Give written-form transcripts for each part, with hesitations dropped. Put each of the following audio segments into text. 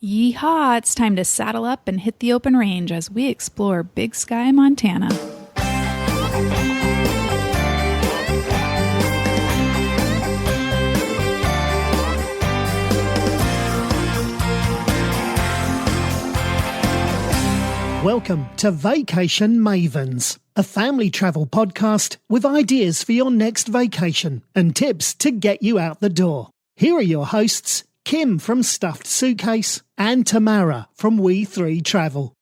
Yeehaw, it's time to saddle up and hit the open range as we explore Big Sky, Montana. Welcome to Vacation Mavens, a family travel podcast with ideas for your next vacation and tips to get you out the door. Here are your hosts, Kim from Stuffed Suitcase and Tamara from We Three Travel.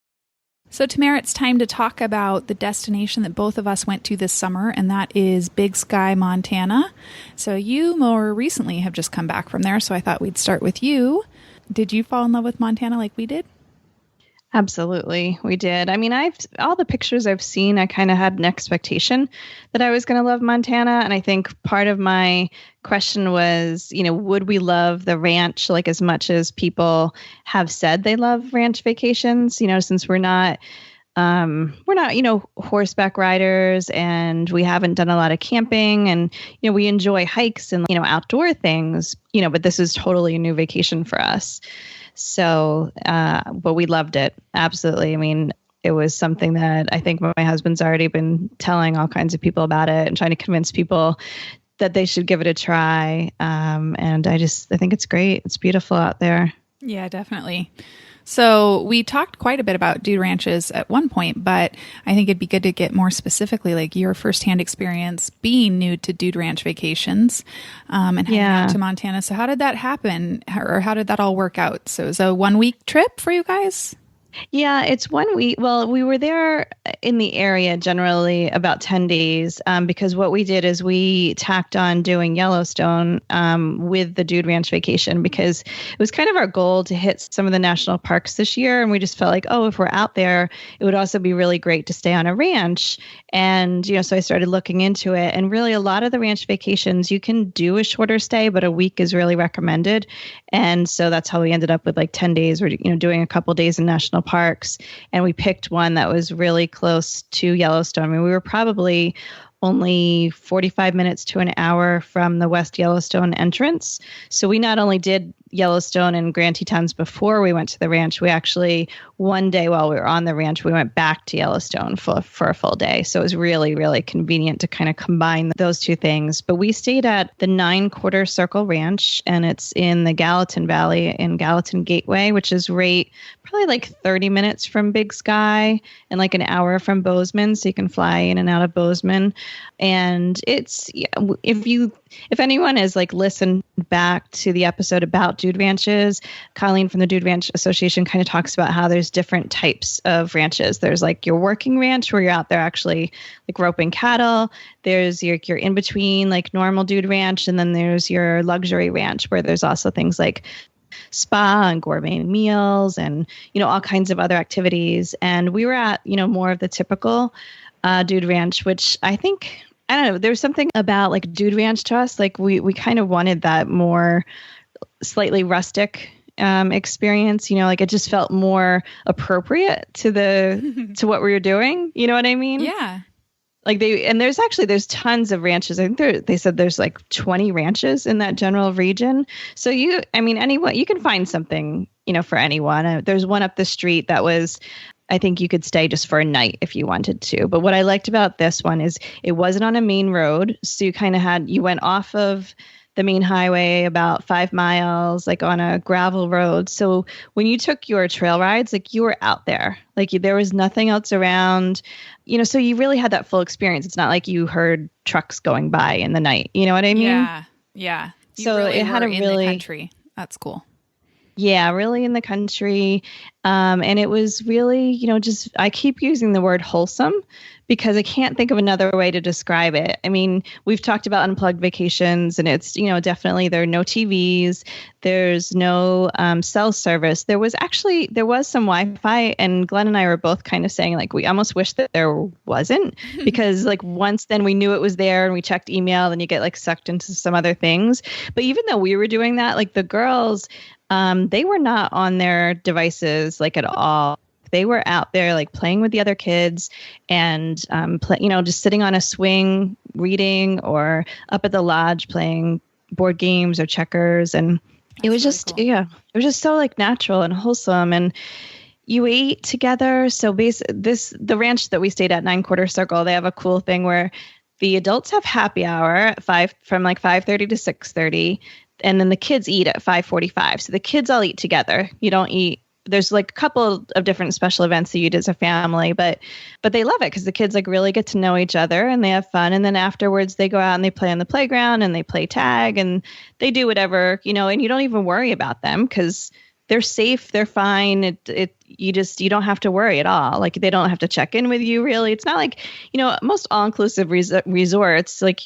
So Tamara, it's time to talk about the destination that both of us went to this summer, and that is Big Sky, Montana. So you more recently have just come back from there, so I thought we'd start with you. Did you fall in love with Montana like we did? Absolutely, we did. I mean, all the pictures I've seen, I kind of had an expectation that I was going to love Montana. And I think part of my question was, would we love the ranch like as much as people have said they love ranch vacations? Since we're not, horseback riders, and we haven't done a lot of camping, and we enjoy hikes and outdoor things. But this is totally a new vacation for us. So, but we loved it. Absolutely. I mean, it was something that I think my husband's already been telling all kinds of people about it and trying to convince people that they should give it a try. And I think it's great. It's beautiful out there. Yeah, definitely. So we talked quite a bit about dude ranches at one point, but I think it'd be good to get more specifically, like your firsthand experience being new to dude ranch vacations and heading out to Montana. So how did that happen, or how did that all work out? So it was a 1-week trip for you guys? Yeah, it's 1 week. Well, we were there in the area generally about 10 days because what we did is we tacked on doing Yellowstone with the Dude Ranch vacation, because it was kind of our goal to hit some of the national parks this year. And we just felt like, if we're out there, it would also be really great to stay on a ranch. And, so I started looking into it. And really, a lot of the ranch vacations, you can do a shorter stay, but a week is really recommended. And so that's how we ended up with like 10 days. We're, doing a couple days in national parks, and we picked one that was really close to Yellowstone. I mean, we were probably only 45 minutes to an hour from the West Yellowstone entrance. So we not only did Yellowstone and Grand Tetons before we went to the ranch, we actually, one day while we were on the ranch, we went back to Yellowstone for a full day. So it was really, really convenient to kind of combine those two things. But we stayed at the 9 Quarter Circle Ranch, and it's in the Gallatin Valley in Gallatin Gateway, which is probably like 30 minutes from Big Sky and like an hour from Bozeman. So you can fly in and out of Bozeman. And it's, if anyone has like listened back to the episode about dude ranches, Colleen from the Dude Ranch Association kind of talks about how there's different types of ranches. There's like your working ranch where you're out there actually like roping cattle. There's your in between like normal dude ranch. And then there's your luxury ranch where there's also things like spa and gourmet meals and, all kinds of other activities. And we were at, more of the typical dude ranch, which I think, I don't know, there's something about like dude ranch to us. Like we kind of wanted that more slightly rustic experience, like it just felt more appropriate to what we were doing. You know what I mean? Yeah. Like there's tons of ranches. I think they said there's like 20 ranches in that general region. So anyone, you can find something, for anyone. There's one up the street that was, I think you could stay just for a night if you wanted to. But what I liked about this one is it wasn't on a main road. So you went off of the main highway about 5 miles, like on a gravel road. So when you took your trail rides, like you were out there, like there was nothing else around, so you really had that full experience. It's not like you heard trucks going by in the night. You know what I mean? Yeah. Yeah. So really it had a really, in the country. That's cool. Yeah, really in the country. And it was really, I keep using the word wholesome because I can't think of another way to describe it. I mean, we've talked about unplugged vacations, and it's, definitely there are no TVs. There's no cell service. There was some Wi-Fi, and Glenn and I were both kind of saying like, we almost wish that there wasn't, because like once then we knew it was there and we checked email, and you get like sucked into some other things. But even though we were doing that, like the girls, they were not on their devices like at all. They were out there like playing with the other kids and, just sitting on a swing reading, or up at the lodge playing board games or checkers. And it was really just, cool. Yeah, it was just so like natural and wholesome. And you ate together. So the ranch that we stayed at, 9 Quarter Circle, they have a cool thing where the adults have happy hour at from like 5:30 to 6:30. And then the kids eat at 5:45. So the kids all eat together. You don't eat. There's like a couple of different special events that you do as a family, but they love it because the kids like really get to know each other and they have fun. And then afterwards they go out and they play on the playground and they play tag and they do whatever, and you don't even worry about them because they're safe. They're fine. You don't have to worry at all. Like they don't have to check in with you really. It's not like, most all-inclusive resorts, like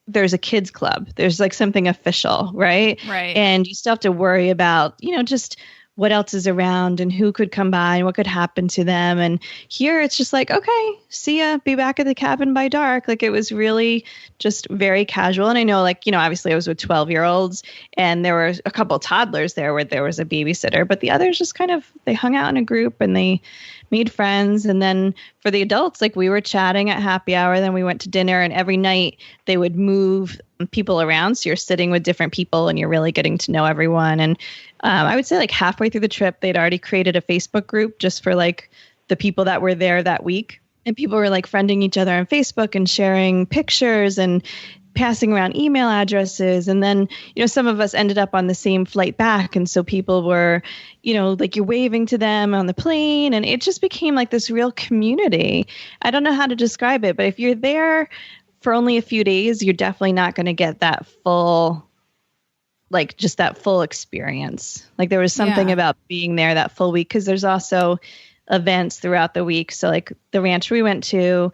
there's a kids club. There's like something official, right? Right. And you still have to worry about, just what else is around and who could come by and what could happen to them. And here it's just like, okay, see ya, be back at the cabin by dark. Like it was really just very casual. And I know like, obviously I was with 12-year-olds and there were a couple of toddlers there where there was a babysitter, but the others just kind of, they hung out in a group and they made friends. And then for the adults, like we were chatting at happy hour, then we went to dinner, and every night they would move people around. So you're sitting with different people and you're really getting to know everyone. And I would say like halfway through the trip, they'd already created a Facebook group just for like the people that were there that week. And people were like friending each other on Facebook and sharing pictures and passing around email addresses. And then, some of us ended up on the same flight back. And so people were, like you're waving to them on the plane, and it just became like this real community. I don't know how to describe it, but if you're there for only a few days, you're definitely not going to get that full, like just that full experience. Like there was something about being there that full week, because there's also events throughout the week. So like the ranch we went to,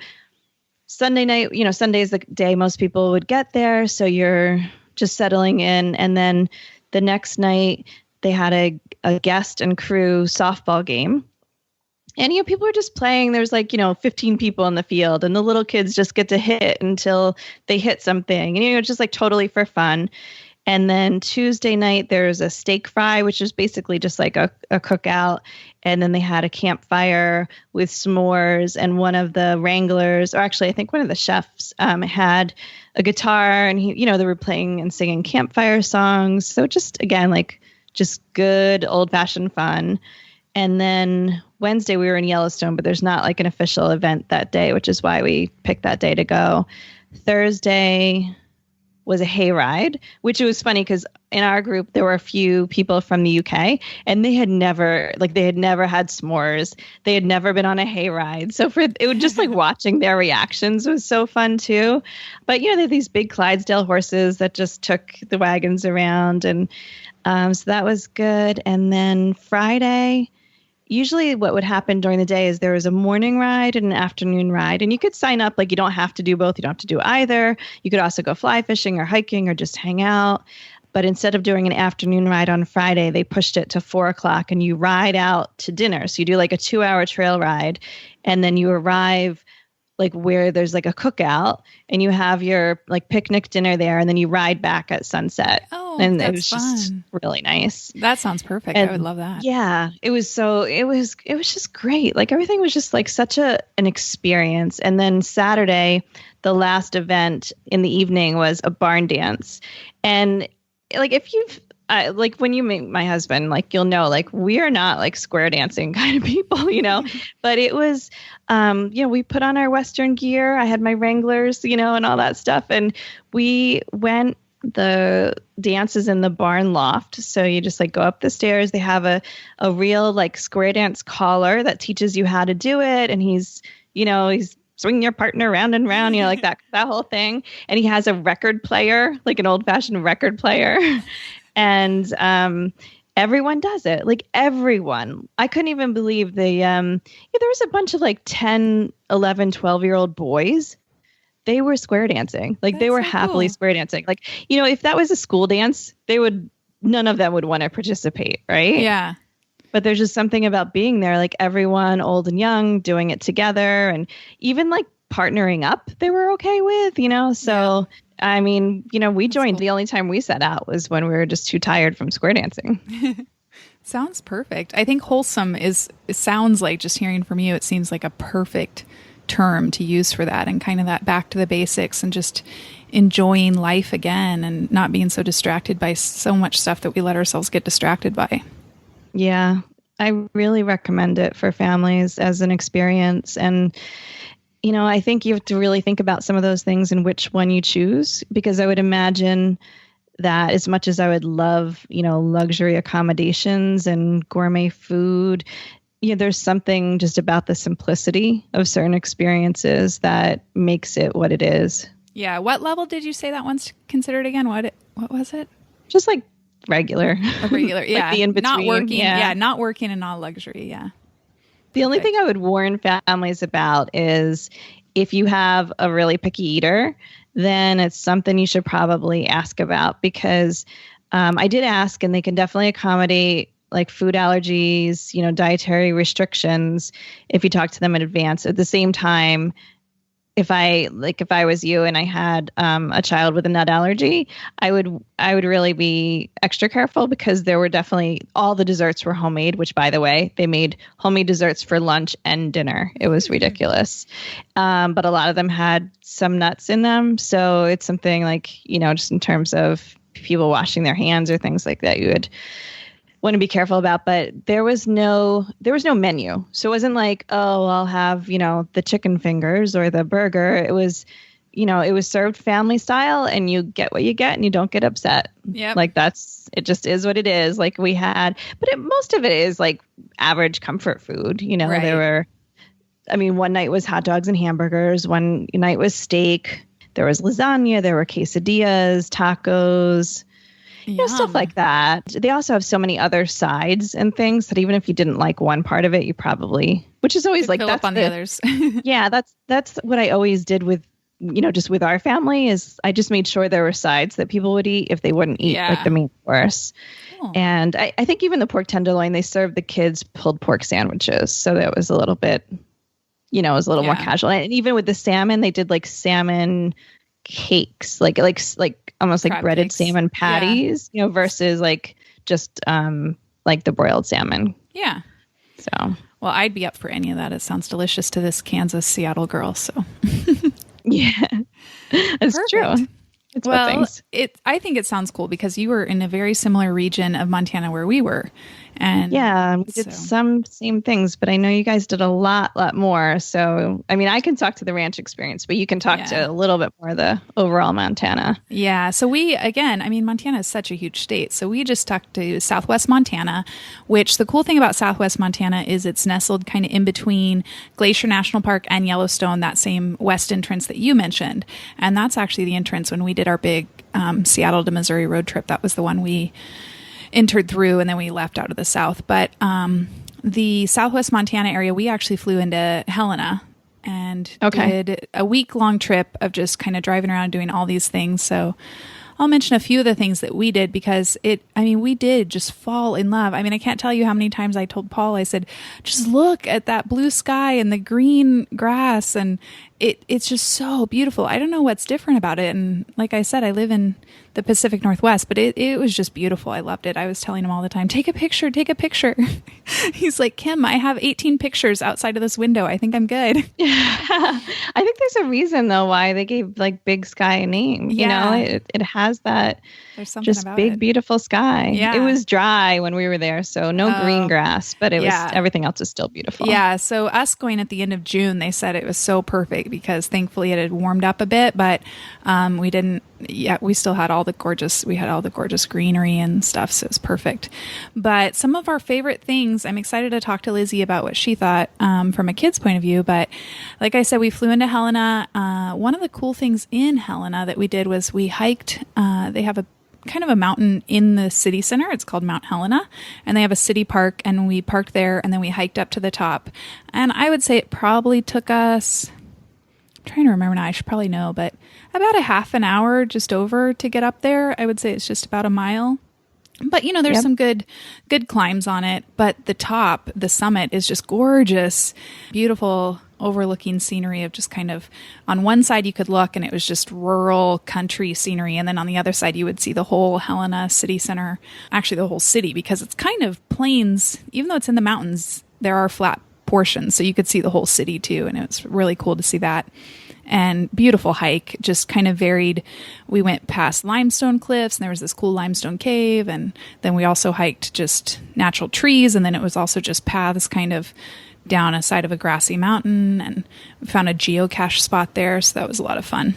Sunday night, Sunday is the day most people would get there. So you're just settling in. And then the next night they had a guest and crew softball game. And, people were just playing. There's like, 15 people in the field, and the little kids just get to hit until they hit something. And, just like totally for fun. And then Tuesday night, there's a steak fry, which is basically just like a cookout. And then they had a campfire with s'mores, and one of the wranglers, or actually I think one of the chefs, had a guitar, and they were playing and singing campfire songs. So just, again, like just good old fashioned fun. And then Wednesday we were in Yellowstone, but there's not like an official event that day, which is why we picked that day to go. Thursday was a hayride, which it was funny because in our group, there were a few people from the UK, and they had never had s'mores. They had never been on a hayride. So it was just like watching their reactions was so fun too. But, they had these big Clydesdale horses that just took the wagons around. And so that was good. And then Friday, usually what would happen during the day is there was a morning ride and an afternoon ride, and you could sign up. Like you don't have to do both. You don't have to do either. You could also go fly fishing or hiking or just hang out. But instead of doing an afternoon ride on Friday, they pushed it to 4:00, and you ride out to dinner. So you do like a 2-hour trail ride, and then you arrive like where there's like a cookout, and you have your like picnic dinner there, and then you ride back at sunset. Oh, and that's it was just really nice. That sounds perfect. And I would love that. Yeah, it was just great. Like everything was just like such an experience. And then Saturday, the last event in the evening was a barn dance. And like if you've like when you meet my husband, like you'll know, like we are not like square dancing kind of people, but it was, we put on our Western gear. I had my Wranglers, and all that stuff. And we went, the dances in the barn loft. So you just like go up the stairs. They have a real like square dance caller that teaches you how to do it. And he's swinging your partner round and round, like that whole thing. And he has a record player, like an old fashioned record player. And everyone does it, like everyone. I couldn't even believe there was a bunch of like 10, 11, 12-year-old boys. They were square dancing. Like they were happily square dancing. Like, if that was a school dance, none of them would want to participate. Right. Yeah. But there's just something about being there, like everyone, old and young, doing it together, and even like partnering up, they were okay with, so. Yeah. I mean, we joined. Cool. The only time we set out was when we were just too tired from square dancing. Sounds perfect. I think wholesome sounds like, just hearing from you, it seems like a perfect term to use for that, and kind of that back to the basics and just enjoying life again and not being so distracted by so much stuff that we let ourselves get distracted by. Yeah, I really recommend it for families as an experience. And, you know, I think you have to really think about some of those things and which one you choose, because I would imagine that as much as I would love, you know, luxury accommodations and gourmet food, you know, there's something just about the simplicity of certain experiences that makes it what it is. Yeah. What level did you say that one's considered again? What was it? Just like regular. A regular, yeah. Like the in-between. Not working. Yeah. Not working and not luxury. Yeah. The only thing I would warn families about is if you have a really picky eater, then it's something you should probably ask about, because I did ask, and they can definitely accommodate like food allergies, you know, dietary restrictions if you talk to them in advance. At the same time, if I was you and I had a child with a nut allergy, I would really be extra careful, because there were definitely, all the desserts were homemade, which, by the way, they made homemade desserts for lunch and dinner. It was ridiculous. But a lot of them had some nuts in them. So it's something like, you know, just in terms of people washing their hands or things like that, you would want to be careful about. But there was no menu. So it wasn't like, oh, I'll have, you know, the chicken fingers or the burger. It was, you know, it was served family style, and you get what you get and you don't get upset. Yeah. Like it just is what it is. Like we had, but most of it is like average comfort food. You know, right. One night was hot dogs and hamburgers. One night was steak. There was lasagna. There were quesadillas, tacos, you know, stuff like that. They also have so many other sides and things that even if you didn't like one part of it, you probably, which is always like, fill up on the others. Yeah, that's what I always did with, you know, just with our family, is I just made sure there were sides that people would eat if they wouldn't eat like the main course. Cool. And I think even the pork tenderloin, they served the kids pulled pork sandwiches. So that was a little bit, you know, it was a little more casual. And even with the salmon, they did like salmon cakes, like almost like crab breaded cakes. salmon patties, you know, versus like just like the broiled salmon. Yeah. So, well, I'd be up for any of that. It sounds delicious to this Kansas, Seattle girl. So yeah, that's Perfect. true. It's well, I think it sounds cool because you were in a very similar region of Montana where we were. And yeah, we did some same things, but I know you guys did a lot more. So, I mean, I can talk to the ranch experience, but you can talk to a little bit more of the overall Montana. Yeah. So Montana is such a huge state. So we just talked to Southwest Montana, which the cool thing about Southwest Montana is it's nestled kind of in between Glacier National Park and Yellowstone, that same west entrance that you mentioned. And that's actually the entrance when we did our big Seattle to Missouri road trip. That was the one we entered through, and then we left out of the south. But the Southwest Montana area, we actually flew into Helena and did a week-long trip of just kind of driving around doing all these things. So I'll mention a few of the things that we did because we did just fall in love. I mean, I can't tell you how many times I told Paul, I said, just look at that blue sky and the green grass, and it's just so beautiful. I don't know what's different about it. And like I said, I live in the Pacific Northwest, but it was just beautiful. I loved it. I was telling him all the time, take a picture. He's like, Kim, I have 18 pictures outside of this window. I think I'm good. I think there's a reason though why they gave like Big Sky a name. You know, it has that just big, beautiful sky. Yeah. It was dry when we were there, so no green grass, but everything else is still beautiful. Yeah. So us going at the end of June, they said it was so perfect because thankfully it had warmed up a bit, but we didn't. Yeah, we still had all the gorgeous greenery and stuff, so it was perfect. But some of our favorite things, I'm excited to talk to Lizzie about what she thought from a kid's point of view. But like I said, we flew into Helena. One of the cool things in Helena that we did was we hiked. They have a kind of a mountain in the city center. It's called Mount Helena, and they have a city park, and we parked there, and then we hiked up to the top. And I would say it probably took us, I'm trying to remember now, I should probably know, but about a half an hour just over to get up there. I would say it's just about a mile. But, you know, there's some good climbs on it. But the top, the summit is just gorgeous, beautiful overlooking scenery of just kind of on one side you could look and it was just rural country scenery. And then on the other side, you would see the whole Helena city center, actually the whole city, because it's kind of plains. Even though it's in the mountains, there are flat portions. So you could see the whole city too. And it was really cool to see that. And beautiful hike, just kind of varied. We went past limestone cliffs and there was this cool limestone cave. And then we also hiked just natural trees. And then it was also just paths kind of down a side of a grassy mountain. And we found a geocache spot there. So that was a lot of fun.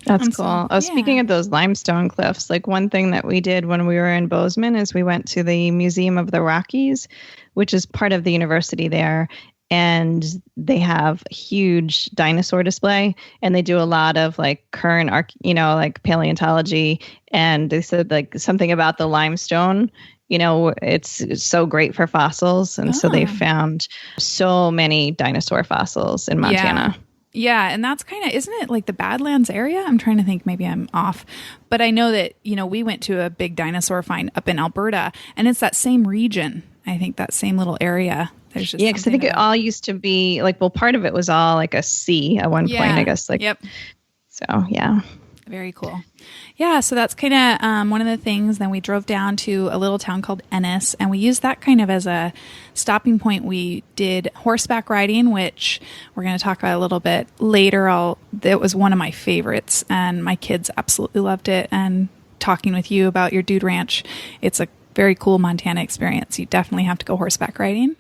That's cool. Speaking of those limestone cliffs, like one thing that we did when we were in Bozeman is we went to the Museum of the Rockies, which is part of the university there. And they have a huge dinosaur display, and they do a lot of like current, like paleontology. And they said like something about the limestone, it's so great for fossils. And so they found so many dinosaur fossils in Montana. Yeah, and that's kind of, isn't it like the Badlands area? I'm trying to think, maybe I'm off. But I know that, we went to a big dinosaur find up in Alberta, and it's that same region. I think that same little area. There's just because I think it all used to be like, part of it was all like a sea at one point, I guess. Yep. So, yeah. Very cool. Yeah, so that's kind of one of the things. Then we drove down to a little town called Ennis, and we used that kind of as a stopping point. We did horseback riding, which we're going to talk about a little bit later. It was one of my favorites, and my kids absolutely loved it. And talking with you about your dude ranch, it's a very cool Montana experience. You definitely have to go horseback riding.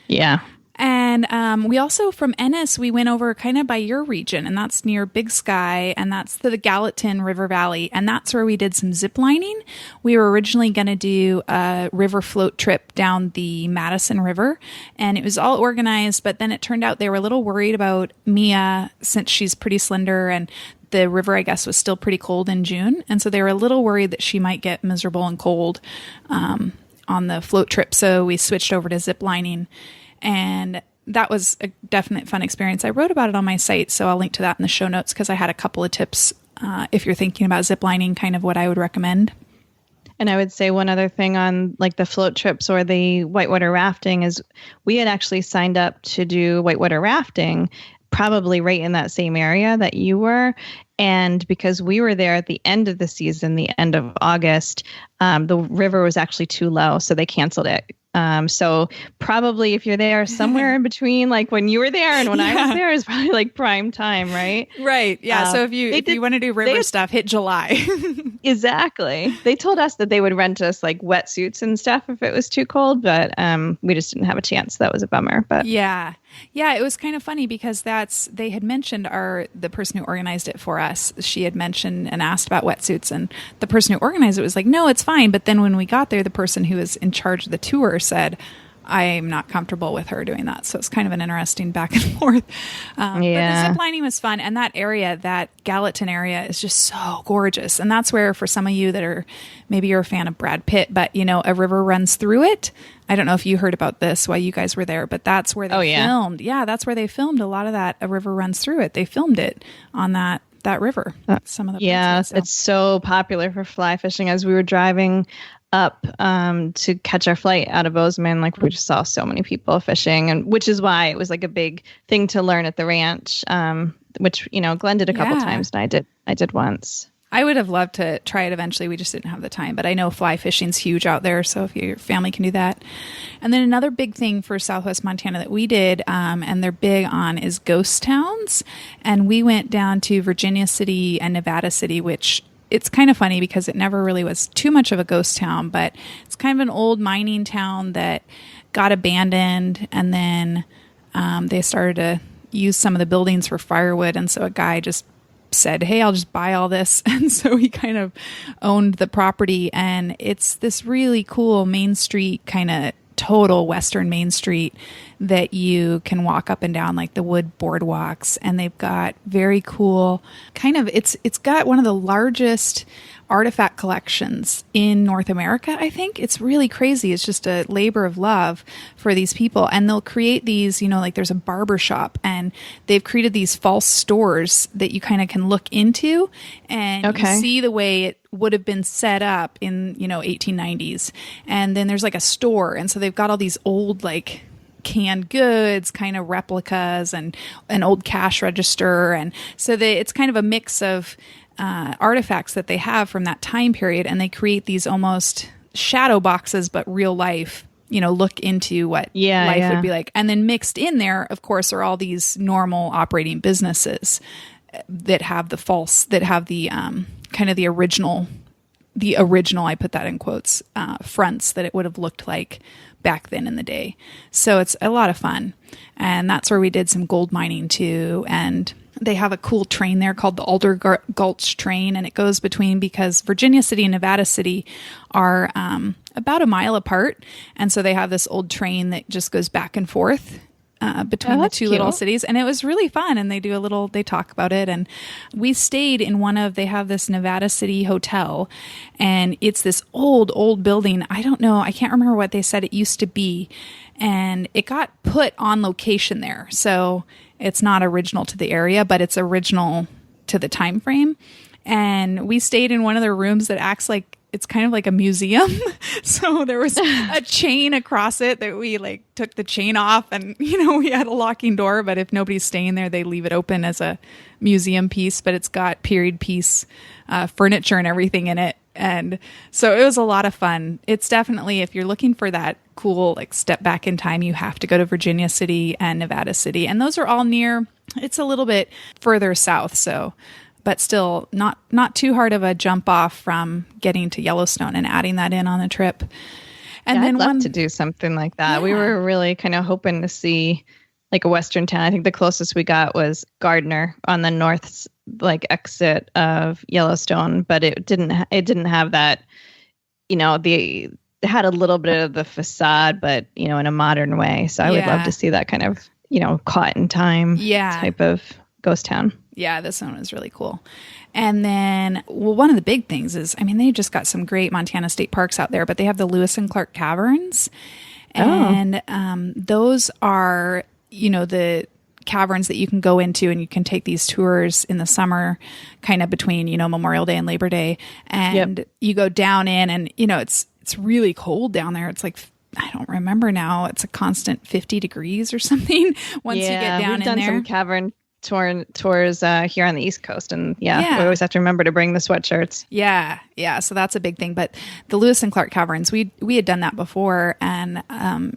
Yeah. And we also, from Ennis, we went over kind of by your region, and that's near Big Sky, and that's the Gallatin River Valley, and that's where we did some zip lining. We were originally going to do a river float trip down the Madison River, and it was all organized, but then it turned out they were a little worried about Mia, since she's pretty slender, and the river, I guess, was still pretty cold in June, and so they were a little worried that she might get miserable and cold on the float trip, so we switched over to zip lining. And that was a definite fun experience. I wrote about it on my site, so I'll link to that in the show notes because I had a couple of tips if you're thinking about ziplining, kind of what I would recommend. And I would say one other thing on like the float trips or the whitewater rafting is we had actually signed up to do whitewater rafting probably right in that same area that you were. And because we were there at the end of the season, the end of August, the river was actually too low, so they canceled it. So probably if you're there somewhere in between, like when you were there and when I was there, is probably like prime time, right? Right. Yeah. So if you want to do river stuff, hit July. Exactly. They told us that they would rent us like wetsuits and stuff if it was too cold, but we just didn't have a chance. That was a bummer. But yeah, it was kind of funny because they had mentioned the person who organized it for us. She had mentioned and asked about wetsuits, and the person who organized it was like, "No, it's fine." But then when we got there, the person who was in charge of the tour said, I'm not comfortable with her doing that. So it's kind of an interesting back and forth. But the zip lining was fun. And that area, that Gallatin area, is just so gorgeous. And that's where, for some of you that are, maybe you're a fan of Brad Pitt, but a river runs through it. I don't know if you heard about this while you guys were there, but that's where they filmed. Yeah, that's where they filmed a lot of that. A river runs through it. They filmed it on that river. Some of the places, it's so popular for fly fishing. As we were driving up to catch our flight out of Bozeman, like we just saw so many people fishing, and which is why it was like a big thing to learn at the ranch, which Glenn did a couple times, and I did once. I would have loved to try it eventually. We just didn't have the time, but I know fly fishing's huge out there, so if your family can do that. And then another big thing for Southwest Montana that we did, and they're big on, is ghost towns. And we went down to Virginia City and Nevada City, which it's kind of funny because it never really was too much of a ghost town, but it's kind of an old mining town that got abandoned, and then they started to use some of the buildings for firewood, and so a guy just said, hey, I'll just buy all this. And so he kind of owned the property, and it's this really cool Main Street, kind of total Western Main Street that you can walk up and down, like the wood boardwalks, and they've got very cool kind of, it's got one of the largest artifact collections in North America, I think. It's really crazy. It's just a labor of love for these people. And they'll create these, like there's a barber shop, and they've created these false stores that you kind of can look into, and you see the way it would have been set up in, 1890s. And then there's like a store. And so they've got all these old, like, canned goods, kind of replicas, and an old cash register. And so it's kind of a mix of artifacts that they have from that time period, and they create these almost shadow boxes, but real life look into what life would be like. And then mixed in there, of course, are all these normal operating businesses that have the kind of the original, I put that in quotes, fronts that it would have looked like back then in the day. So it's a lot of fun. And that's where we did some gold mining too. And they have a cool train there called the Alder Gulch train. And it goes because Virginia City and Nevada City are about a mile apart. And so they have this old train that just goes back and forth between the two little cities. And it was really fun. And they talk about it. And we stayed in they have this Nevada City hotel, and it's this old building. I don't know. I can't remember what they said it used to be. And it got put on location there. So it's not original to the area, but it's original to the time frame. And we stayed in one of their rooms that acts like it's kind of like a museum. So there was a chain across it that we took the chain off, and we had a locking door, but if nobody's staying there, they leave it open as a museum piece, but it's got period piece furniture and everything in it. And so it was a lot of fun. It's definitely, if you're looking for that cool step back in time, you have to go to Virginia City and Nevada City. And those are all near, it's a little bit further south, but still not too hard of a jump off from getting to Yellowstone and adding that in on the trip. And then I'd love to do something like that. Yeah. We were really kind of hoping to see a Western town. I think the closest we got was Gardner on the north exit of Yellowstone, but it didn't have that, it had a little bit of the facade, but in a modern way. So I would love to see that kind of, caught in time type of ghost town. Yeah, this one was really cool. And then, one of the big things is, they just got some great Montana state parks out there, but they have the Lewis and Clark Caverns. And those are, the caverns that you can go into, and you can take these tours in the summer, kind of between, Memorial Day and Labor Day. And you go down in, and, it's really cold down there. It's I don't remember now. It's a constant 50 degrees or something once you get down in there. We've done some cavern tours here on the East Coast, and we always have to remember to bring the sweatshirts. So that's a big thing. But the Lewis and Clark Caverns, we had done that before, and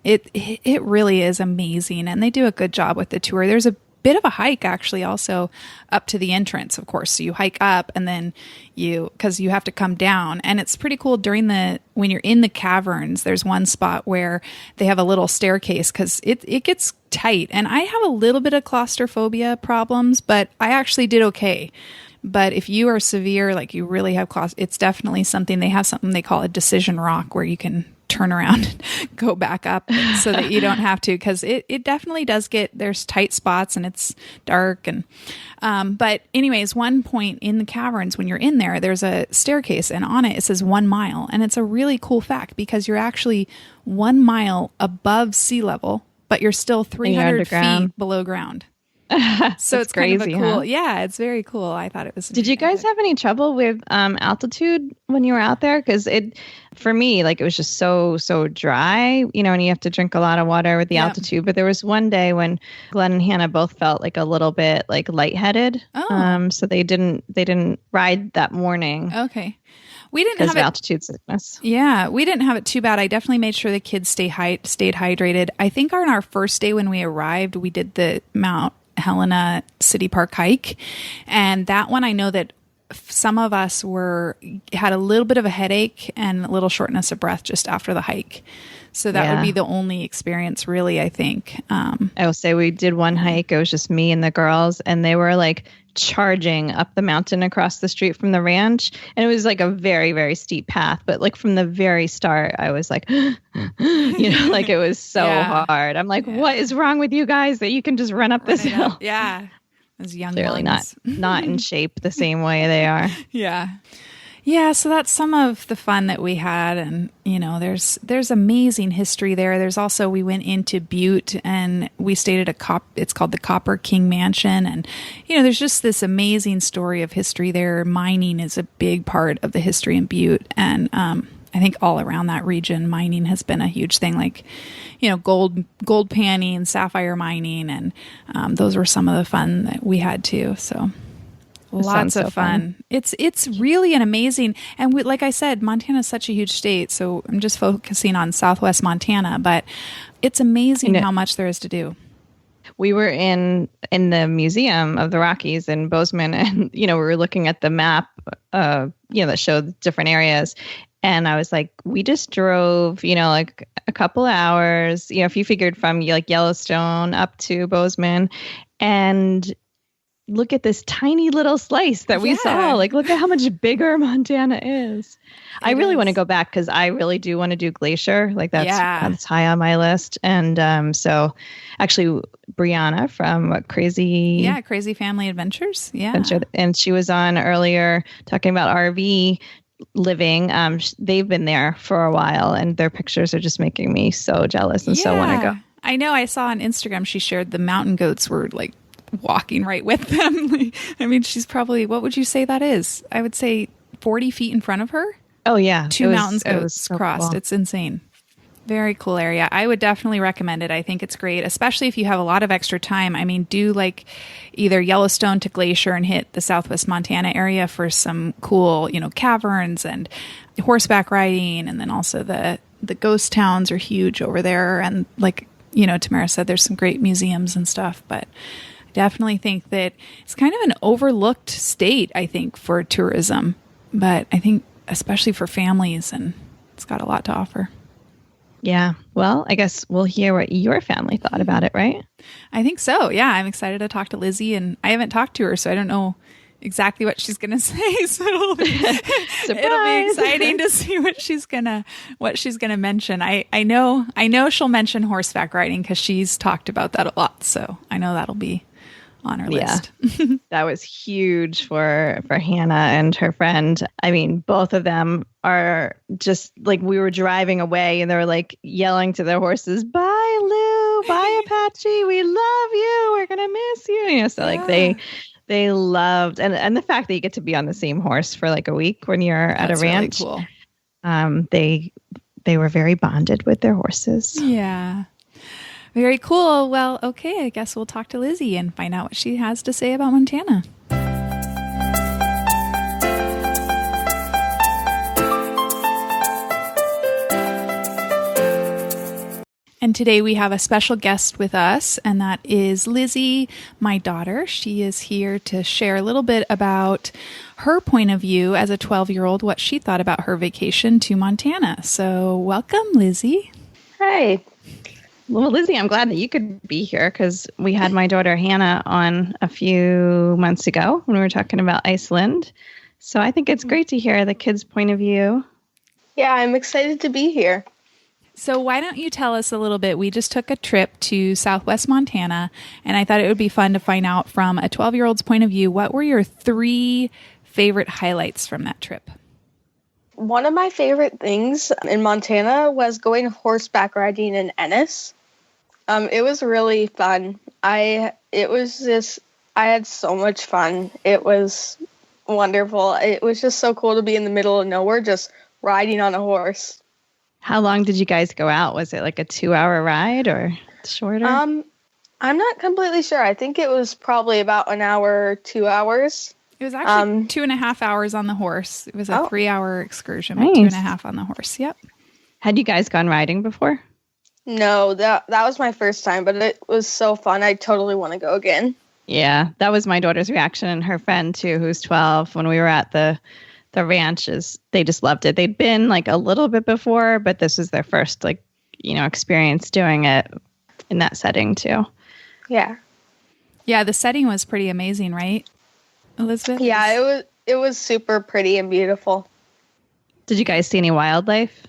it really is amazing, and they do a good job with the tour. There's a bit of a hike actually also up to the entrance, of course. So you hike up, and then because you have to come down, and it's pretty cool when you're in the caverns. There's one spot where they have a little staircase because it gets tight, and I have a little bit of claustrophobia problems, but I actually did okay. But if you are severe, you really have it's definitely something. They have something they call a decision rock, where you can turn around and go back up so that you don't have to, because it definitely does there's tight spots, and it's dark. And but anyways, one point in the caverns, when you're in there, there's a staircase, and on it says 1 mile. And it's a really cool fact, because you're actually 1 mile above sea level, but you're still 300 feet below ground. So it's crazy, kind of a cool, it's very cool. I thought it was. Did you guys have any trouble with altitude when you were out there? Because for me, it was just so dry, and you have to drink a lot of water with the altitude. But there was one day when Glenn and Hannah both felt a little bit lightheaded. So they didn't ride that morning. Okay. We didn't have altitude sickness. Yeah, we didn't have it too bad. I definitely made sure the kids stayed hydrated. I think on our first day when we arrived, we did the Mount Helena City Park hike, and that one I know that some of us had a little bit of a headache and a little shortness of breath just after the hike. So that would be the only experience, really, I think. I will say we did one hike. It was just me and the girls, and they were charging up the mountain across the street from the ranch. And it was a very, very steep path. But from the very start, I was it was so hard. I'm what is wrong with you guys that you can just run up this hill? Yeah. As young Clearly not in shape the same way they are. Yeah, so that's some of the fun that we had, and there's amazing history there. There's also, we went into Butte, and we stayed at it's called the Copper King Mansion, and there's just this amazing story of history there. Mining is a big part of the history in Butte, and I think all around that region, mining has been a huge thing. Gold panning, sapphire mining, and those were some of the fun that we had too. So. Lots of fun. It's really an amazing, and like I said, Montana is such a huge state, so I'm just focusing on Southwest Montana, but it's amazing how much there is to do. We were in the Museum of the Rockies in Bozeman, and we were looking at the map, that showed different areas, and I was like, we just drove, like a couple hours, if you figured from like Yellowstone up to Bozeman, and look at this tiny little slice that we saw. Like, look at how much bigger Montana is. I really want to go back because I really do want to do Glacier. Like that's high on my list. And so actually Brianna from Crazy Family Adventures. Yeah. And she was on earlier talking about RV living. They've been there for a while and their pictures are just making me so jealous and so want to go. I know. I saw on Instagram, she shared the mountain goats were like walking right with them. I mean, she's probably, what would you say that is? I would say 40 feet in front of her. Oh yeah. Two mountains goats crossed. Cool. It's insane. Very cool area. I would definitely recommend it. I think it's great, especially if you have a lot of extra time. I mean, do like either Yellowstone to Glacier and hit the Southwest Montana area for some cool, caverns and horseback riding. And then also the ghost towns are huge over there. And like, Tamara said, there's some great museums and stuff, but definitely think that it's kind of an overlooked state, I think, for tourism. But I think especially for families, and it's got a lot to offer. Yeah. Well, I guess we'll hear what your family thought about it, right? I think so. Yeah. I'm excited to talk to Lizzie, and I haven't talked to her, so I don't know exactly what she's going to say. So it'll be exciting to see what she's going to mention. I know she'll mention horseback riding because she's talked about that a lot. So I know that'll be on her list. That was huge for Hannah and her friend. I mean, both of them are just like, we were driving away and they were like yelling to their horses, "Bye, Lou, bye, Apache, we love you, we're gonna miss you." So like they loved, and the fact that you get to be on the same horse for like a week when you're at a ranch. Really cool. They were very bonded with their horses. Yeah. Very cool. Well, okay, I guess we'll talk to Lizzie and find out what she has to say about Montana. And today we have a special guest with us, and that is Lizzie, my daughter. She is here to share a little bit about her point of view as a 12-year-old, what she thought about her vacation to Montana. So welcome, Lizzie. Hi. Well, Lizzie, I'm glad that you could be here because we had my daughter Hannah on a few months ago when we were talking about Iceland. So I think it's great to hear the kids' point of view. Yeah, I'm excited to be here. So why don't you tell us a little bit? We just took a trip to Southwest Montana, and I thought it would be fun to find out from a 12-year-old's point of view, what were your 3 favorite highlights from that trip? One of my favorite things in Montana was going horseback riding in Ennis. It was really fun. I had so much fun. It was wonderful. It was just so cool to be in the middle of nowhere, just riding on a horse. How long did you guys go out? Was it like a 2-hour ride or shorter? I'm not completely sure. I think it was probably about an hour, 2 hours. It was actually 2.5 hours on the horse. It was a 3-hour excursion, but nice. 2.5 on the horse. Yep. Had you guys gone riding before? No, that was my first time, but it was so fun. I totally want to go again. Yeah, that was my daughter's reaction, and her friend too, who's 12. When we were at the ranches, they just loved it. They'd been like a little bit before, but this was their first experience doing it in that setting too. Yeah. Yeah, the setting was pretty amazing, right, Elizabeth? Yeah, it was super pretty and beautiful. Did you guys see any wildlife?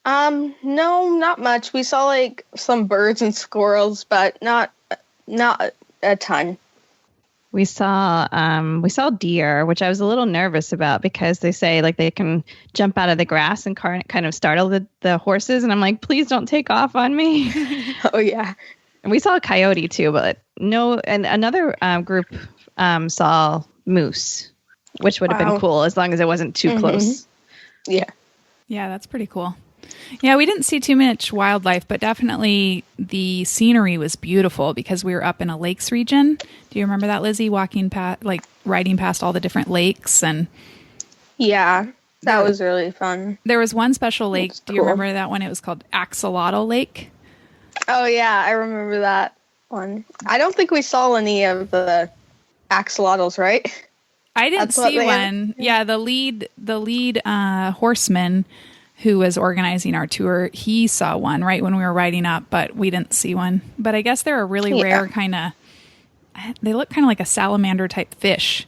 No, not much. We saw like some birds and squirrels, but not a ton. We saw deer, which I was a little nervous about because they say like they can jump out of the grass and kind of startle the horses, and I'm like, please don't take off on me. Oh yeah. And we saw a coyote too, but no. And another group saw moose, which would have been cool as long as it wasn't too close. Yeah. Yeah, that's pretty cool. Yeah, we didn't see too much wildlife, but definitely the scenery was beautiful because we were up in a lakes region. Do you remember that, Lizzie, riding past all the different lakes? And Yeah, that was really fun. there was one special lake. That's Do you cool. remember that one? It was called Axolotl Lake. Oh yeah, I remember that one. I don't think we saw any of the axolotls, right? I didn't That's what see they one. have? Yeah, the lead horseman who was organizing our tour, he saw one right when we were riding up, but we didn't see one. But I guess they're a really rare kind of, they look kind of like a salamander type fish,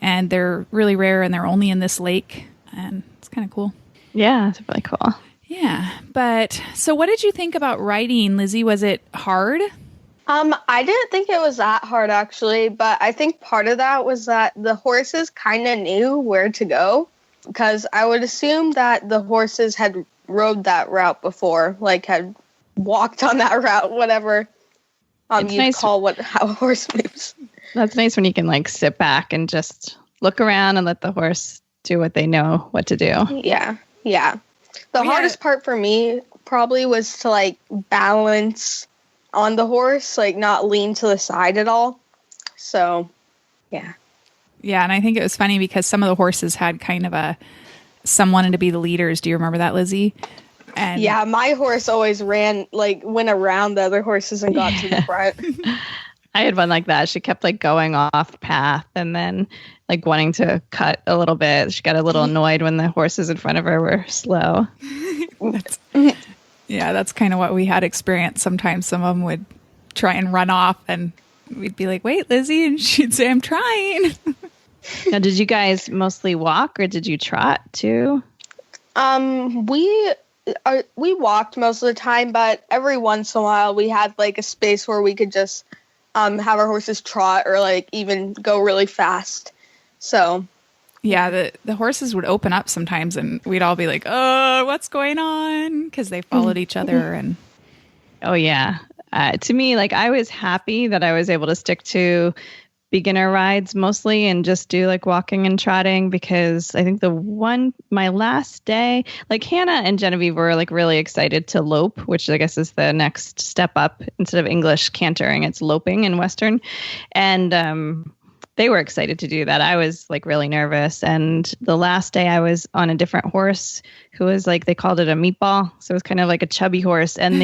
and they're really rare, and they're only in this lake, and it's kind of cool. Yeah, it's really cool. Yeah, but so what did you think about riding, Lizzie? Was it hard? I didn't think it was that hard actually, but I think part of that was that the horses kind of knew where to go, because I would assume that the horses had rode that route before, like had walked on that route, whatever It's you'd nice call how a horse moves. That's nice when you can like sit back and just look around and let the horse do what they know what to do. Yeah. The hardest part for me probably was to like balance on the horse, like not lean to the side at all. So, yeah. Yeah, and I think it was funny because some of the horses had kind of some wanted to be the leaders. Do you remember that, Lizzie? And Yeah, my horse always went around the other horses and got to the front. I had one like that. She kept like going off path and then like wanting to cut a little bit. She got a little annoyed when the horses in front of her were slow. that's kind of what we had experienced. Sometimes some of them would try and run off, and we'd be like, "Wait, Lizzie," and she'd say, "I'm trying." Now, did you guys mostly walk or did you trot too? We walked most of the time, but every once in a while we had like a space where we could just have our horses trot or like even go really fast. So Yeah, the horses would open up sometimes, and we'd all be like, "Oh, what's going on?" Because they followed each other. And Oh, yeah. To me, like I was happy that I was able to stick to beginner rides mostly and just do like walking and trotting, because I think my last day, like Hannah and Genevieve were like really excited to lope, which I guess is the next step up. Instead of English cantering, it's loping in Western. And they were excited to do that. I was like really nervous. And the last day I was on a different horse who was like, they called it a meatball. So it was kind of like a chubby horse. And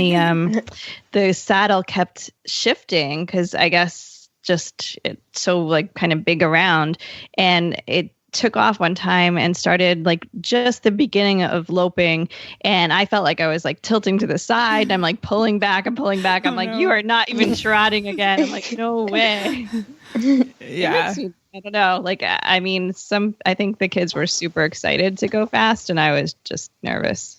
the saddle kept shifting because I guess just it's so like kind of big around, and it took off one time and started like just the beginning of loping, and I felt like I was like tilting to the side, and I'm like pulling back. I'm like, "You are not even trotting again." I'm like, "No way." yeah, I don't know. Like, I mean, I think the kids were super excited to go fast, and I was just nervous.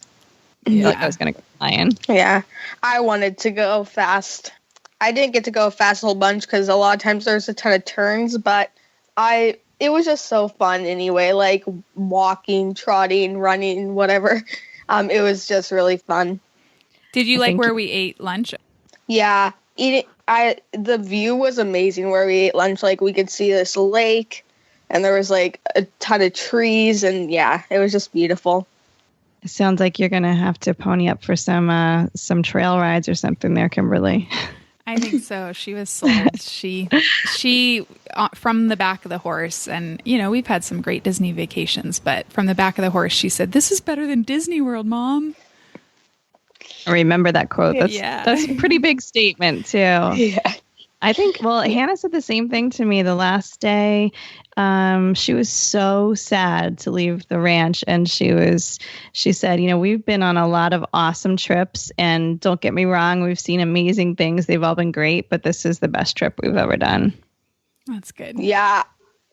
Like I was going to go flying. yeah, I wanted to go fast. I didn't get to go fast a whole bunch because a lot of times there's a ton of turns, but it was just so fun anyway, like walking, trotting, running, whatever. It was just really fun. Did you like where we ate lunch? Yeah, the view was amazing where we ate lunch. Like we could see this lake, and there was like a ton of trees, and yeah, it was just beautiful. It sounds like you're going to have to pony up for some trail rides or something there, Kimberly. I think so. She was sold. She from the back of the horse, and we've had some great Disney vacations, but from the back of the horse, she said, "This is better than Disney World, Mom." I remember that quote. That's a pretty big statement too. Yeah. I think, Hannah said the same thing to me the last day. She was so sad to leave the ranch. And she said, we've been on a lot of awesome trips, and don't get me wrong, we've seen amazing things. They've all been great, but this is the best trip we've ever done. That's good. Yeah,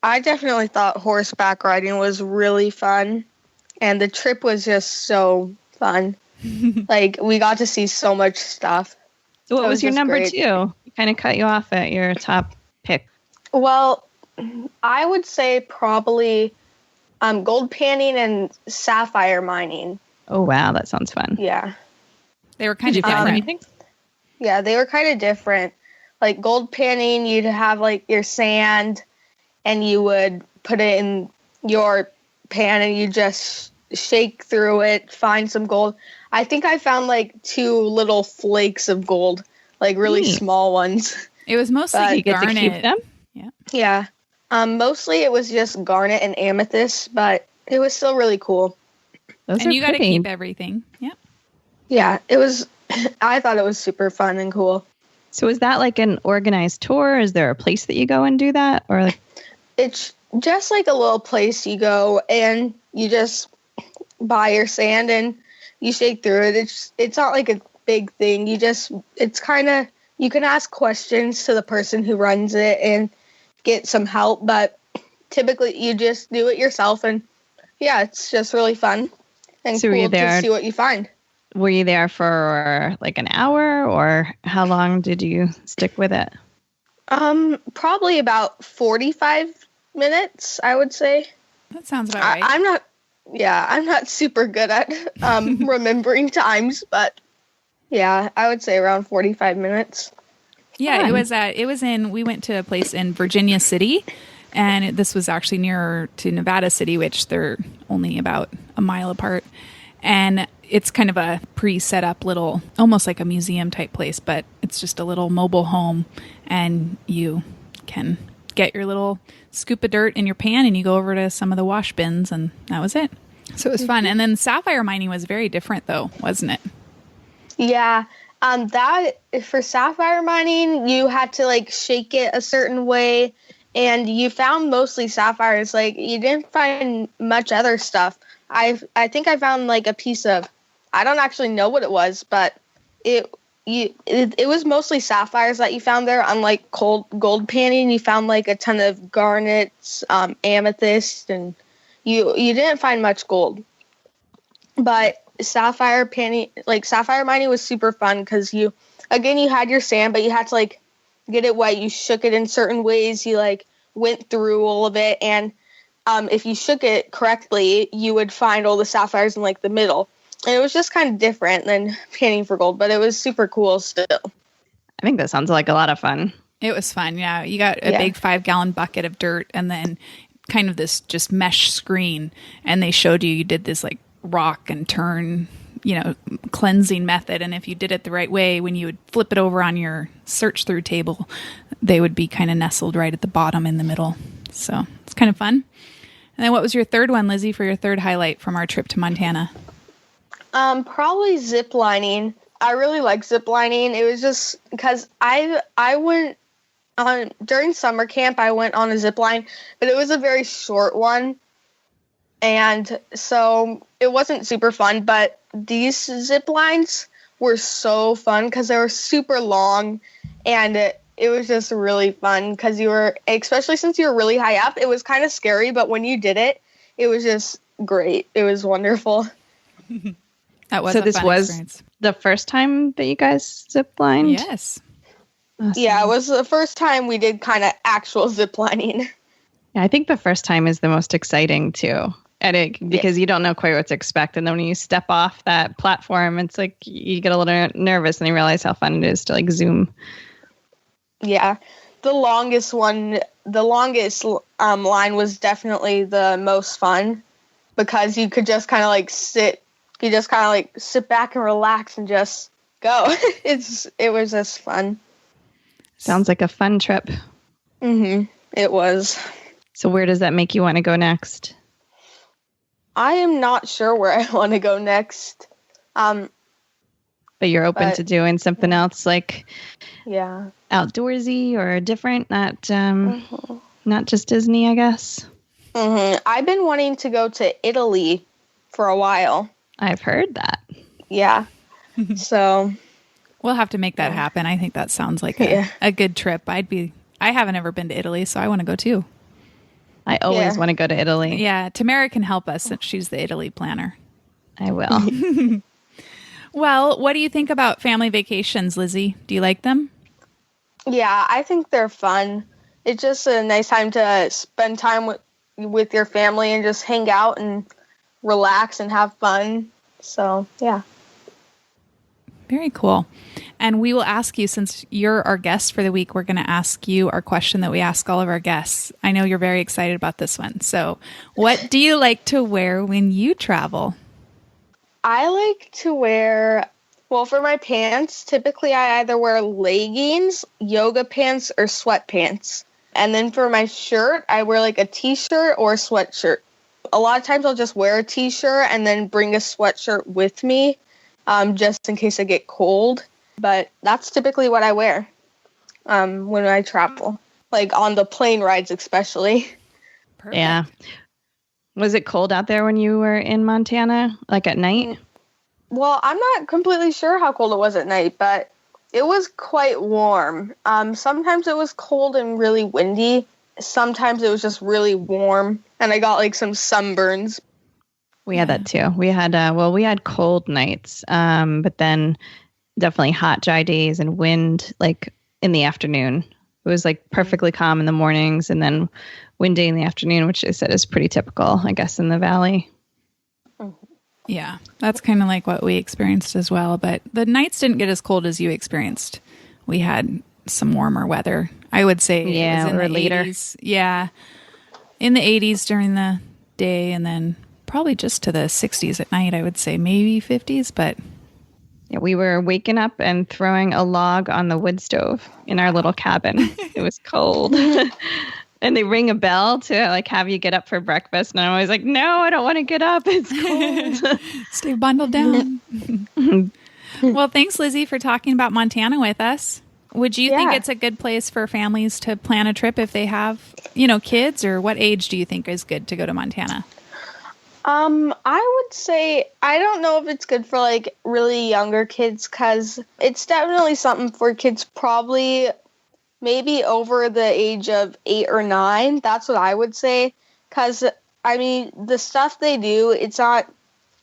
I definitely thought horseback riding was really fun. And the trip was just so fun. Like, we got to see so much stuff. So what was your number great. 2? Kind of cut you off at your top pick. Well, I would say probably gold panning and sapphire mining. Oh, wow. That sounds fun. Yeah. They were kind of different. Yeah, they were kind of different. Like gold panning, you'd have like your sand, and you would put it in your pan, and you just shake through it, find some gold. I think I found like 2 little flakes of gold, like really Neat. small ones. It was mostly You get to garnet. keep them? Yeah. Yeah. Mostly it was just garnet and amethyst, but it was still really cool. Those And are you got to pretty. keep everything. Yeah. Yeah, it was. I thought it was super fun and cool. So is that like an organized tour? Is there a place that you go and do that? Or like, It's just like a little place you go and you just buy your sand and you shake through it. It's not like a big thing. It's kind of, you can ask questions to the person who runs it and get some help, but typically you just do it yourself. And yeah, it's just really fun and So were you cool there- to see what you find. were you there for like an hour, or how long did you stick with it? Probably about 45 minutes, I would say. That sounds about right. I'm not super good at remembering times, but yeah, I would say around 45 minutes. Yeah, Fun. we went to a place in Virginia City, and this was actually nearer to Nevada City, which they're only about a mile apart. And it's kind of a pre-set up little, almost like a museum type place, but it's just a little mobile home, and you can get your little scoop of dirt in your pan and you go over to some of the wash bins, and that was it. So it was fun. And then sapphire mining was very different though, wasn't it? Yeah, that for sapphire mining, you had to like shake it a certain way, and you found mostly sapphires. Like you didn't find much other stuff. I think I found like a piece of, I don't actually know what it was, but it was mostly sapphires that you found there. Unlike gold panning, you found like a ton of garnets, amethyst, and you didn't find much gold. But sapphire mining was super fun because you had your sand, but you had to like get it wet. You shook it in certain ways. You like went through all of it, and if you shook it correctly, you would find all the sapphires in like the middle. And it was just kind of different than panning for gold, but it was super cool still. I think that sounds like a lot of fun. It was fun. Yeah. You got a big 5-gallon bucket of dirt and then kind of this just mesh screen. And they showed you did this like rock and turn, cleansing method. And if you did it the right way, when you would flip it over on your search through table, they would be kind of nestled right at the bottom in the middle. So it's kind of fun. And then what was your third one, Lizzie, for your third highlight from our trip to Montana? Probably zip lining. I really like zip lining. It was just because I went on during summer camp. I went on a zip line, but it was a very short one, and so it wasn't super fun. But these zip lines were so fun because they were super long, and it was just really fun because especially since you were really high up, it was kind of scary. But when you did it, it was just great. It was wonderful. That was So a this fun was experience. the first time that you guys ziplined? Yes. Awesome. Yeah, it was the first time we did kind of actual zip lining. Yeah, I think the first time is the most exciting too. Because you don't know quite what to expect. And then when you step off that platform, it's like you get a little nervous and you realize how fun it is to like zoom. Yeah, the longest line was definitely the most fun because you could just kind of like sit back and relax and just go. It was just fun. Sounds like a fun trip. Mm-hmm. It was. So where does that make you want to go next? I am not sure where I want to go next. But you're open to doing something else, like outdoorsy or different, not just Disney, I guess. Mm-hmm. I've been wanting to go to Italy for a while. I've heard that. Yeah. So we'll have to make that happen. I think that sounds like a good trip. I haven't ever been to Italy, so I want to go too. I always want to go to Italy. Yeah, Tamara can help us since she's the Italy planner. I will. Well, what do you think about family vacations, Lizzie? Do you like them? Yeah, I think they're fun. It's just a nice time to spend time with your family and just hang out and relax and have fun. So, yeah. Very cool. And we will ask you, since you're our guest for the week, we're going to ask you our question that we ask all of our guests. I know you're very excited about this one. So what do you like to wear when you travel? I like to wear, well, for my pants, typically I either wear leggings, yoga pants, or sweatpants. And then for my shirt, I wear like a t-shirt or a sweatshirt. A lot of times I'll just wear a t-shirt and then bring a sweatshirt with me, just in case I get cold. But that's typically what I wear when I travel, like on the plane rides especially. Perfect. Yeah. Was it cold out there when you were in Montana, like at night? Well, I'm not completely sure how cold it was at night, but it was quite warm. Sometimes it was cold and really windy. Sometimes it was just really warm, and I got like some sunburns. We had that too. We had cold nights, but then definitely hot, dry days and wind like in the afternoon. It was like perfectly calm in the mornings and then windy in the afternoon, which I said is pretty typical, I guess, in the valley. Yeah, that's kind of like what we experienced as well. But the nights didn't get as cold as you experienced. We had some warmer weather. I would say it was in the later. 80s. Yeah, in the 80s during the day, and then probably just to the 60s at night, I would say maybe 50s. But Yeah, we were waking up and throwing a log on the wood stove in our little cabin. It was cold. And they ring a bell to like have you get up for breakfast. And I'm always like, no, I don't want to get up. It's cold. Stay bundled down. Well, thanks, Lizzie, for talking about Montana with us. Would you think it's a good place for families to plan a trip if they have, kids? Or what age do you think is good to go to Montana? I would say, I don't know if it's good for like really younger kids, because it's definitely something for kids probably maybe over the age of 8 or 9. That's what I would say. Because, I mean, the stuff they do, it's not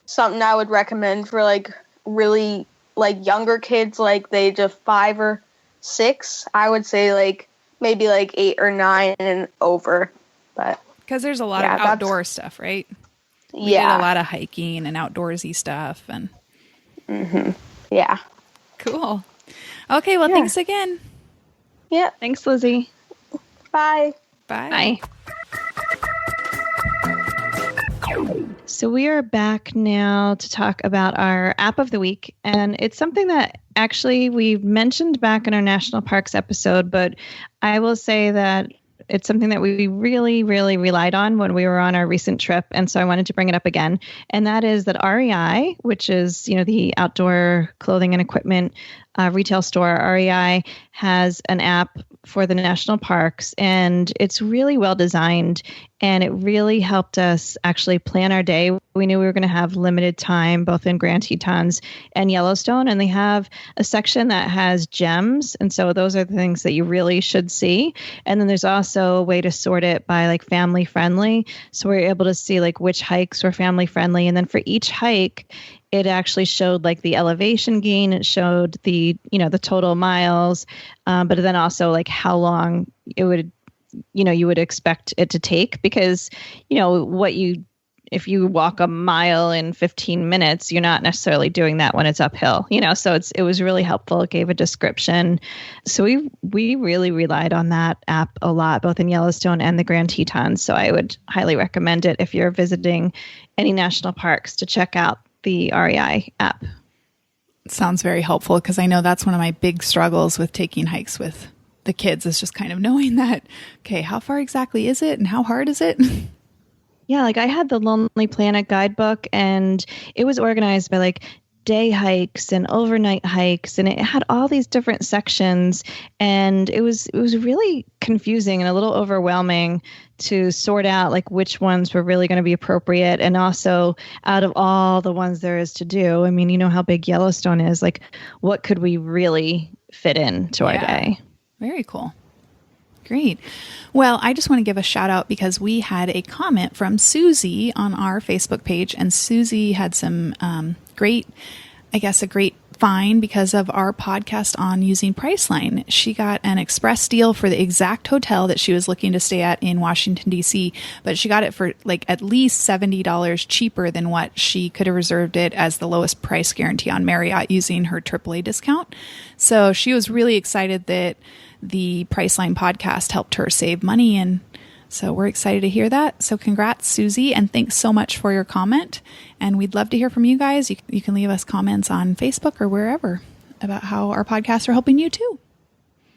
something I would recommend for, like, really, like, younger kids, like, the age of 5 or 6. I would say, like, maybe, like, 8 or 9 and over. But because there's a lot of outdoor stuff, right? We did a lot of hiking and outdoorsy stuff. And Yeah. Cool. Okay, well, thanks again. Yeah. Thanks, Lizzie. Bye. Bye. So we are back now to talk about our app of the week. And it's something that actually we mentioned back in our national parks episode, but I will say that it's something that we really, really relied on when we were on our recent trip. And so I wanted to bring it up again. And that is that REI, which is, the outdoor clothing and equipment retail store, REI has an app for the national parks, and it's really well designed, and it really helped us actually plan our day. We knew we were going to have limited time both in Grand Tetons and Yellowstone, and they have a section that has gems, and so those are the things that you really should see. And then there's also a way to sort it by like family friendly, so we're able to see like which hikes were family friendly, and then for each hike it actually showed like the elevation gain. It showed the, the total miles, but then also like how long it would, you would expect it to take, because, if you walk a mile in 15 minutes, you're not necessarily doing that when it's uphill, so it was really helpful. It gave a description. So we really relied on that app a lot, both in Yellowstone and the Grand Tetons. So I would highly recommend it if you're visiting any national parks to check out the REI app. Sounds very helpful, because I know that's one of my big struggles with taking hikes with the kids, is just kind of knowing that, okay, how far exactly is it and how hard is it? Yeah, like I had the Lonely Planet guidebook, and it was organized by like day hikes and overnight hikes, and it had all these different sections, and it was really confusing and a little overwhelming to sort out like which ones were really going to be appropriate, and also out of all the ones there is to do. I mean, you know how big Yellowstone is, like what could we really fit into our day? Very cool. Great. Well, I just want to give a shout out because we had a comment from Suzy on our Facebook page, and Suzy had some a great find because of our podcast on using Priceline. She got an express deal for the exact hotel that she was looking to stay at in Washington, D.C., but she got it for like at least $70 cheaper than what she could have reserved it as the lowest price guarantee on Marriott using her AAA discount. So she was really excited that the Priceline podcast helped her save money, and So we're excited to hear that. So congrats, Suzy, and thanks so much for your comment. And we'd love to hear from you guys. You can leave us comments on Facebook or wherever about how our podcasts are helping you too.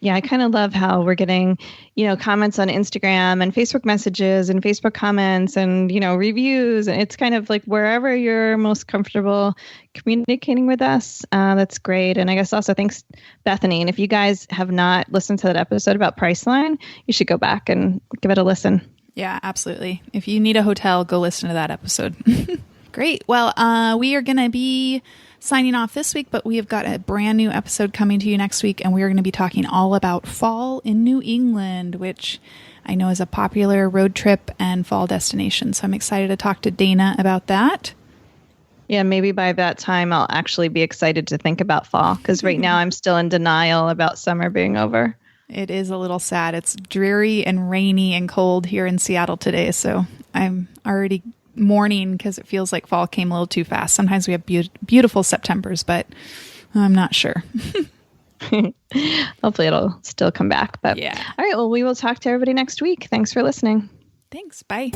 Yeah, I kind of love how we're getting, comments on Instagram and Facebook messages and Facebook comments and, reviews. And it's kind of like wherever you're most comfortable communicating with us. That's great. And I guess also thanks, Bethany. And if you guys have not listened to that episode about Priceline, you should go back and give it a listen. Yeah, absolutely. If you need a hotel, go listen to that episode. Great. Well, we are going to be signing off this week, but we have got a brand new episode coming to you next week, and we are going to be talking all about fall in New England, which I know is a popular road trip and fall destination. So I'm excited to talk to Dana about that. Yeah, maybe by that time I'll actually be excited to think about fall, because right now I'm still in denial about summer being over. It is a little sad. It's dreary and rainy and cold here in Seattle today, so I'm already mourning because it feels like fall came a little too fast. Sometimes we have beautiful Septembers, but I'm not sure. Hopefully it'll still come back. But yeah. All right. Well, we will talk to everybody next week. Thanks for listening. Thanks. Bye.